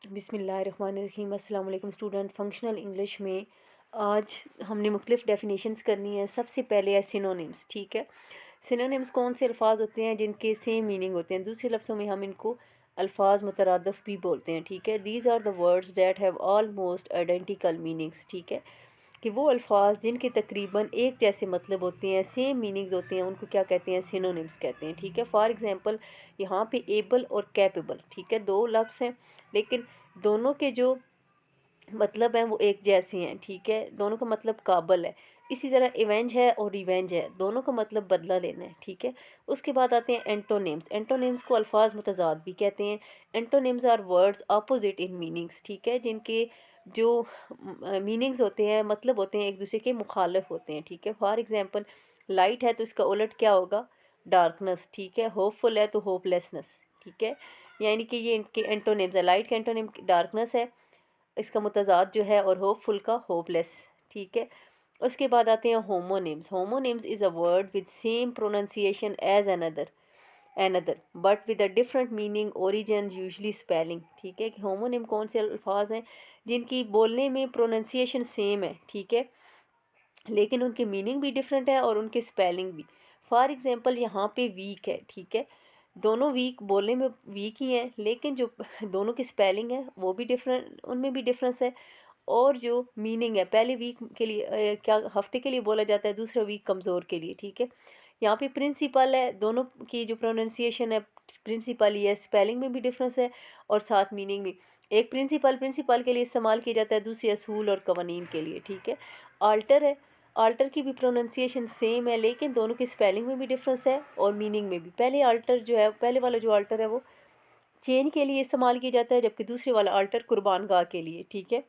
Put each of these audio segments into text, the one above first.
बिस्मिल्लाहिर्रहमानिर्रहीम। अस्सलाम वालेकुम स्टूडेंट। फंक्शनल इंग्लिश में आज हमने मुख्तलिफ़ डेफिनेशंस करनी है। सबसे पहले है सिनोनिम्स। ठीक है, सिनोनिम्स कौन से अल्फाज होते हैं जिनके सेम मीनिंग होते हैं। दूसरे लफ्ज़ों में हम इनको अल्फाज मुतरादफ़ भी बोलते हैं। ठीक है, these are the words that have almost identical meanings. ठीक है, कि वो अल्फाज जिनके तकरीबन एक जैसे मतलब होते हैं, सेम मीनिंग्स होते हैं, उनको क्या कहते हैं, सिनोनिम्स कहते हैं। ठीक है, फॉर एग्जांपल यहाँ पे एबल और कैपेबल, ठीक है, दो लफ्ज़ हैं लेकिन दोनों के जो मतलब हैं वो एक जैसे हैं। ठीक है, दोनों का मतलब काबल है। इसी तरह इवेंज है और रिवेंज है, दोनों का मतलब बदला लेना है। ठीक है, उसके बाद आते हैं एंटोनिम्स। एंटोनिम्स को अल्फाज मुतजाद भी कहते हैं। Antonyms are words opposite in meanings. ठीक है, जिनके जो मीनिंग्स होते हैं, मतलब होते हैं, एक दूसरे के मुखालिफ होते हैं। ठीक है, फॉर एग्जांपल लाइट है तो इसका उलट क्या होगा, डार्कनेस। ठीक है, होपफुल है तो होपलेसनेस। ठीक है, यानी कि ये इनके एंटोनिम्स है। लाइट का एंटोनिम डार्कनेस है, इसका मुतज़ाद जो है, और होपफुल का होपलेस। ठीक है, उसके बाद आते हैं homonyms. Homonyms is a word with same pronunciation as another but with a different meaning, origin, usually spelling. ठीक है, कि होमोनिम कौन से अल्फाज हैं जिनकी बोलने में प्रोनाउंसिएशन सेम है। ठीक है, लेकिन उनके मीनिंग भी डिफरेंट है और उनके स्पेलिंग भी। फॉर एग्जांपल यहाँ पे वीक है। ठीक है, दोनों वीक बोलने में वीक ही हैं, लेकिन जो दोनों की स्पेलिंग है वो भी डिफरेंट, उनमें भी डिफरेंस है। और जो मीनिंग है, पहले वीक के लिए क्या हफ्ते के लिए बोला जाता है, दूसरा वीक कमज़ोर के लिए। ठीक है, यहाँ पे प्रिंसिपल है, दोनों की जो प्रोनाउंसिएशन है प्रिंसिपल ही है, स्पेलिंग में भी डिफरेंस है और साथ मीनिंग भी। एक प्रिंसिपल के लिए इस्तेमाल किया जाता है, दूसरी असूल और कवानीन के लिए। ठीक है, आल्टर है, आल्टर की भी प्रोनाउंसिएशन सेम है, लेकिन दोनों की स्पेलिंग में भी डिफरेंस है और मीनिंग में भी। पहले आल्टर जो है, पहले वाला जो आल्टर है वो चेन के लिए इस्तेमाल किया जाता है, जबकि दूसरे वाला आल्टर कुर्बान गाह के लिए। ठीक है,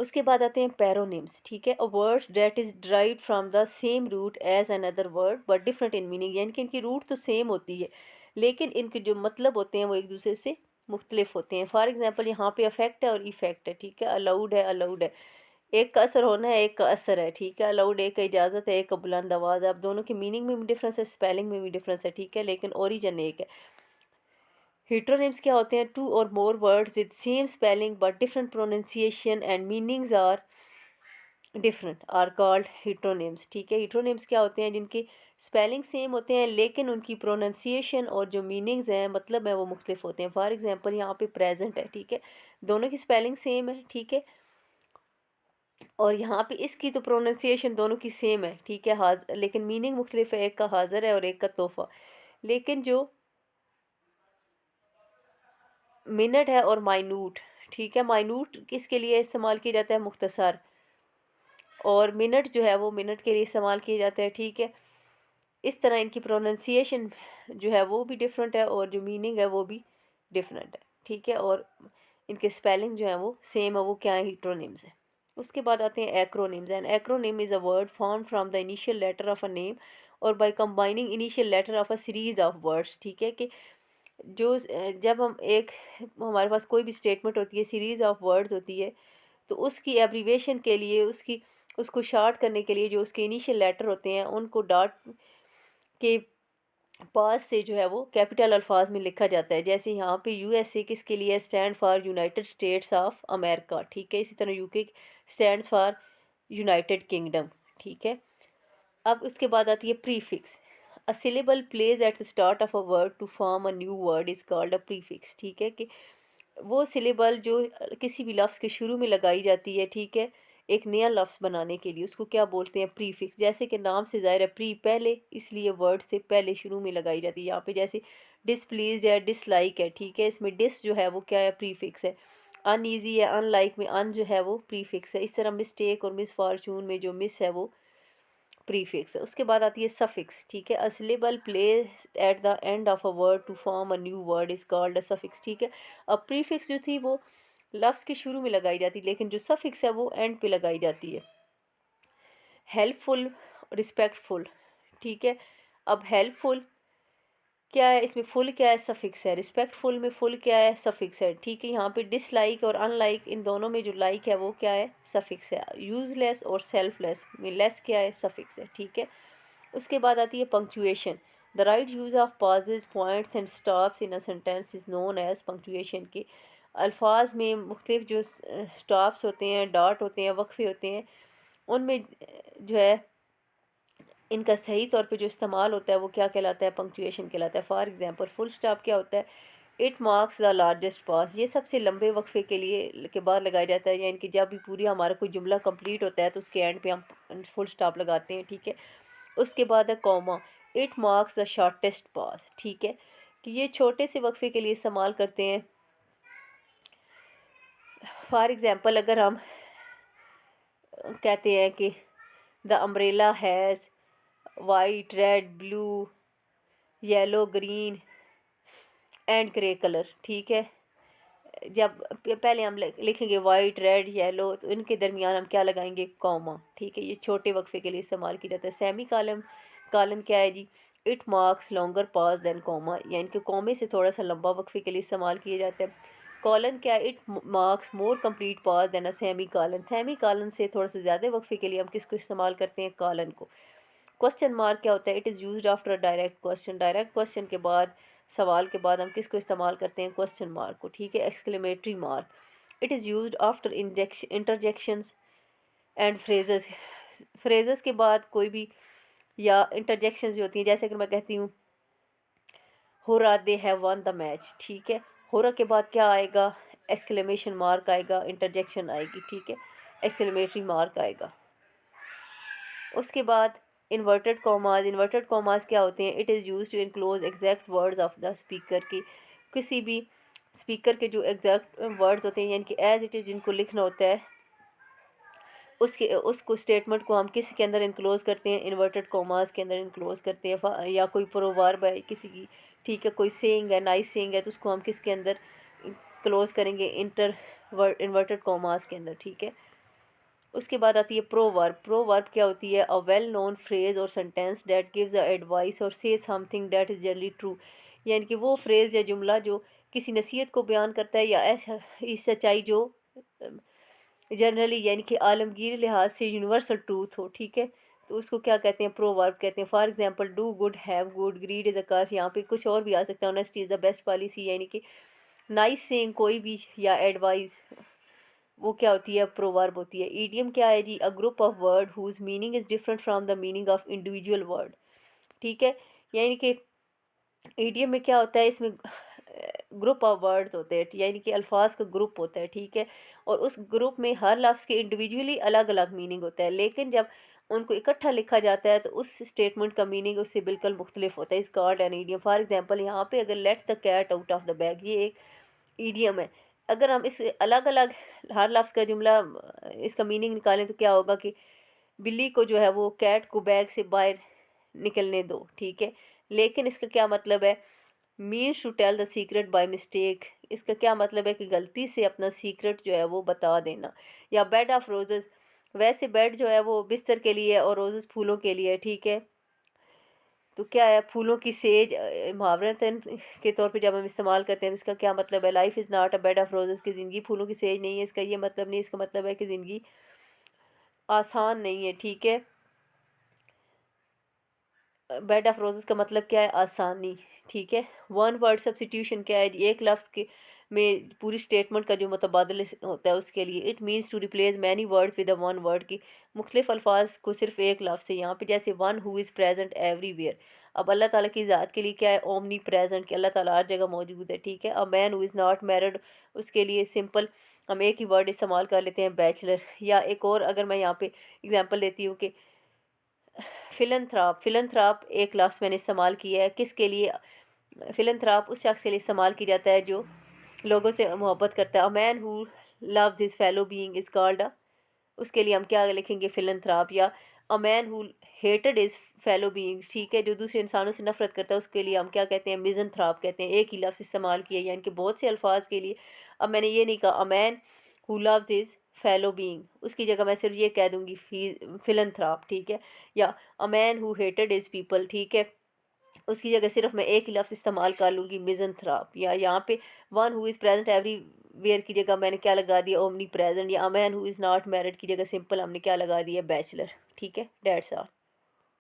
उसके बाद आते हैं पैरोनिम्स। ठीक है, a word that is derived from the same root as another word but different in meaning, यानी कि इनकी रूट तो सेम होती है लेकिन इनके जो मतलब होते हैं वो एक दूसरे से मुख्तलिफ होते हैं। फॉर एग्जांपल यहाँ पे अफेक्ट है और इफेक्ट है। ठीक है, अलाउड है, एक का असर होना है, एक का असर है। ठीक है, अलाउड एक का इजाज़त है, एक का बुलंद आवाज़ है। अब दोनों के मीनिंग में भी डिफरेंस है, स्पेलिंग में भी डिफरेंस है। ठीक है, लेकिन ओरिजिन एक है। हेट्रोनिम्स क्या होते हैं, two or more words with same spelling but different pronunciation and meanings are different are called heteronyms. ठीक है, हेट्रोनिम्स क्या होते हैं जिनके स्पेलिंग सेम होते हैं लेकिन उनकी प्रोनाउंसिएशन और जो मीनिंग्स हैं, मतलब है, वो मुख्तलिफ होते हैं। फॉर एग्जांपल यहाँ पे प्रेजेंट है। ठीक है, दोनों की स्पेलिंग सेम है। ठीक है, और यहाँ पे इसकी तो प्रोनाउंसिएशन दोनों की सेम है। ठीक है, लेकिन मीनिंग मुख्तलिफ है, एक का हाजिर है और एक का तोहफा। लेकिन जो मिनट है और माइन्यूट, ठीक है, माइन्यूट किसके लिए इस्तेमाल किया जाता है, मुख्तसर, और मिनट जो है वो मिनट के लिए इस्तेमाल किए जाते हैं। ठीक है, इस तरह इनकी प्रोनाउंसिएशन जो है वो भी डिफरेंट है और जो मीनिंग है वो भी डिफरेंट है। ठीक है, और इनके स्पेलिंग जो है वो सेम है, वो क्या है, हीट्रोनिम्स है। उसके बाद आते हैं acronyms. And acronym is a word form from the initial letter of a name or by combining initial letter of a series of words. ठीक है, कि जो जब हम एक हमारे पास कोई भी स्टेटमेंट होती है, सीरीज़ ऑफ वर्ड्स होती है, तो उसकी एब्रीवेशन के लिए, उसको शार्ट करने के लिए जो उसके इनिशियल लेटर होते हैं उनको डॉट के पास से जो है वो कैपिटल अल्फाज में लिखा जाता है। जैसे यहाँ पे यूएसए किसके लिए, stand for United States of America. ठीक है, इसी तरह UK stand for United Kingdom. ठीक है, अब उसके बाद आती है prefix. A syllable places at the start of a word to form a new word is called a prefix. ठीक है, कि वो सिलेबल जो किसी भी लफ्ज़ के शुरू में लगाई जाती है। ठीक है, एक नया लफ्ज़ बनाने के लिए, उसको क्या बोलते हैं, प्रीफिक्स। जैसे कि नाम से ज़ाहिर है, प्री पहले, इसलिए वर्ड से पहले शुरू में लगाई जाती है। यहाँ पे जैसे डिसप्लीज है, डिसलाइक है। ठीक है, इसमें डिस जो है वो क्या है, प्रीफिक्स है। अनईजी है, अनलाइक में अन जो है वो प्रीफिक्स है। इस तरह मिस्टेक और मिसफॉर्चून में जो मिस है वो प्रीफिक्स है। उसके बाद आती है सफिक्स। ठीक है, a syllable place at the end of a word to form a new word is called a suffix. ठीक है, अब प्रीफिक्स जो थी वो लफ्ज़ के शुरू में लगाई जाती, लेकिन जो सफिक्स है वो एंड पे लगाई जाती है। Helpful, respectful. ठीक है, अब हेल्पफुल क्या है, इसमें फुल क्या है, सफिक्स है। रिस्पेक्टफुल में फुल क्या है, सफिक्स है। ठीक है, यहाँ पे डिसलाइक और अनलाइक, इन दोनों में जो लाइक है वो क्या है, सफिक्स है। यूज़लेस और सेल्फलेस में लेस क्या है, सफिक्स है। ठीक है, उसके बाद आती है punctuation. The right use of pauses, points and stops in a sentence is known as punctuation. की अल्फाज में मुख्तलिफ जो स्टॉप्स होते हैं, डॉट होते हैं, वक्फे होते हैं, उनमें जो है इनका सही तौर पे जो इस्तेमाल होता है वो क्या कहलाता है? पंक्चुएशन कहलाता है। फॉर एग्जांपल फुल स्टॉप क्या होता है? इट मार्क्स द लार्जेस्ट पास। ये सबसे लंबे वक्फे के लिए के बाद लगाया जाता है, यानी कि जब भी पूरी हमारा कोई जुमला कंप्लीट होता है तो उसके एंड पे हम फुल स्टॉप लगाते हैं, ठीक है। उसके बाद है comma, it marks the shortest pause, ठीक है, कि ये छोटे से वक्फे के लिए इस्तेमाल करते हैं। फॉर एग्ज़ाम्पल अगर हम कहते हैं कि the umbrella has white, red, blue, yellow, green and grey colour, ठीक है। जब पहले हम लिखेंगे वाइट, रेड, येलो, तो इनके दरमियान हम क्या लगाएंगे? कॉमा, ठीक है। ये छोटे वक्फे के लिए इस्तेमाल किया जाता है। सेमी कॉलम, कॉलन क्या है जी? It marks longer pause than comma, यानी कि कॉमे से थोड़ा सा लंबा वक्फे के लिए इस्तेमाल किया जाता है। कॉलन क्या है? It marks more complete pause than a semi colon. Semi colon से थोड़ा सा ज़्यादा वक्फे के लिए हम किसको इस्तेमाल करते हैं? कॉलन को। क्वेश्चन मार्क क्या होता है? It is used after a direct question. Direct question के बाद, सवाल के बाद हम किसको इस्तेमाल करते हैं? क्वेश्चन मार्क को, ठीक है। Exclamatory mark, it is used after interjections and phrases. Phrases के बाद कोई भी या इंटरजेक्शंस जो होती हैं, जैसे अगर मैं कहती हूँ hurrah they have one the match, ठीक है। हुर्रा के बाद क्या आएगा? एक्सक्लेमेशन मार्क आएगा, इंटरजेक्शन आएगी, ठीक है, एक्सक्लेमेटरी मार्क आएगा। उसके बाद इन्वर्टेड कॉमास। इन्वर्टेड कॉमास क्या होते हैं? It is used to enclose exact words of the speaker की, किसी भी स्पीकर के जो एग्जैक्ट वर्ड्स होते हैं, यानी कि एज इट इज़ जिनको लिखना होता है, उसको स्टेटमेंट को हम किसी के अंदर इनक्लोज करते हैं? इन्वर्टेड कॉमास के अंदर इनक्लोज करते हैं। या कोई प्रोवर्ब है किसी की, ठीक है, कोई सेइंग है, नाइस सेइंग है, तो उसको हम किसके अंदर क्लोज करेंगे? इन्वर्टेड कॉमास के अंदर, ठीक है। उसके बाद आती है प्रोवर्ब। प्रोवर्ब क्या होती है? A well known phrase or sentence that gives a advice or say something that is generally true, यानी कि वो फ्रेज़ या जुमला जो किसी नसीहत को बयान करता है या ऐसा इस सच्चाई जो जनरली यानी कि आलमगीर लिहाज से यूनिवर्सल ट्रूथ हो, ठीक है, तो उसको क्या कहते हैं? प्रोवर्ब कहते हैं। For example do good have good, greed is a curse. यहाँ पे कुछ और भी आ सकता है, honesty is the best policy, यानी कि नाइस सेइंग कोई भी या एडवाइस, वो क्या होती है? प्रोवर्ब होती है। ईडियम क्या है जी? A group of word whose meaning is different from the meaning of individual word, ठीक है। यानी कि ईडियम में क्या होता है? इसमें ग्रुप ऑफ वर्ड्स होते हैं, यानी कि अल्फाज का ग्रुप होता है, ठीक है, और उस ग्रुप में हर लफ्ज़ के इंडिविजुअली अलग अलग मीनिंग होता है, लेकिन जब उनको इकट्ठा लिखा जाता है तो उस स्टेटमेंट का मीनिंग उससे बिल्कुल मुख्तलिफ होता है। Is called an idiom. For example यहाँ पे अगर let the cat out of the bag, ये एक ईडियम है। अगर हम इस अलग अलग हर लफ्ज़ का जुमला इसका मीनिंग निकालें तो क्या होगा कि बिल्ली को जो है वो कैट को बैग से बाहर निकलने दो, ठीक है, लेकिन इसका क्या मतलब है? Means to tell the secret by mistake. इसका क्या मतलब है? कि गलती से अपना सीक्रेट जो है वो बता देना। या बेड ऑफ रोजेज़, वैसे बेड जो है वो बिस्तर के लिए और रोजेज़ फूलों के लिए, ठीक है, तो क्या है? फूलों की सेज मुहावरतन के तौर पे जब हम इस्तेमाल करते हैं तो इसका क्या मतलब है? Life is not a bed of roses, की ज़िंदगी फूलों की सेज नहीं है, इसका ये मतलब नहीं। इसका मतलब है कि ज़िंदगी आसान नहीं है, ठीक है। बेड ऑफ रोजेज़ का मतलब क्या है? आसानी, ठीक है। वन वर्ड सब्स्टिट्यूशन क्या है? एक लफ्ज़ के में पूरी स्टेटमेंट का जो मुतबादल होता है उसके लिए। It means to replace many words with a one word, की मुख्तलिफ अल्फाज को सिर्फ एक लफ्ज़ से। यहाँ पे जैसे one who is present everywhere. अब अल्लाह ताला की ज़ात के लिए क्या है? ओमनी प्रेजेंट, कि अल्लाह ताला हर जगह मौजूद है, ठीक है। अ man who is not married, उसके लिए सिंपल हम एक ही वर्ड इस्तेमाल कर लेते हैं, बैचलर। या एक और अगर मैं यहाँ पे एग्जांपल देती हूँ कि फिलंथ्राप। फिलंथ्राप एक लफ्ज़ मैंने इस्तेमाल किया है, किसके लिए? फिलंथ्राप उस शख्स के लिए इस्तेमाल किया जाता है जो लोगों से मोहब्बत करता है। अ man who loves his fellow being is called अ, उसके लिए हम क्या लिखेंगे? फिलंथ्राप। या a man who hated is fellow beings, ठीक है, जो दूसरे इंसानों से नफरत करता है उसके लिए हम क्या कहते हैं? मिज़anthrope कहते हैं। एक ही लफ्ज़ इस्तेमाल किया, यानी कि बहुत से अल्फाज के लिए। अब मैंने ये नहीं कहा अ man who loves his fellow being, उसकी जगह मैं सिर्फ ये कह दूंगी फिलंथ्राप, ठीक है। या a man who hated is people, ठीक है, उसकी जगह सिर्फ मैं एक ही लफ्ज़ इस्तेमाल कर लूँगी, मिज़anthrope। या यहाँ पे one who is present everywhere की जगह मैंने क्या लगा दिया? Omnipresent. या a man who is not married की जगह सिंपल हमने क्या लगा दिया? बैचलर, ठीक है। That's all.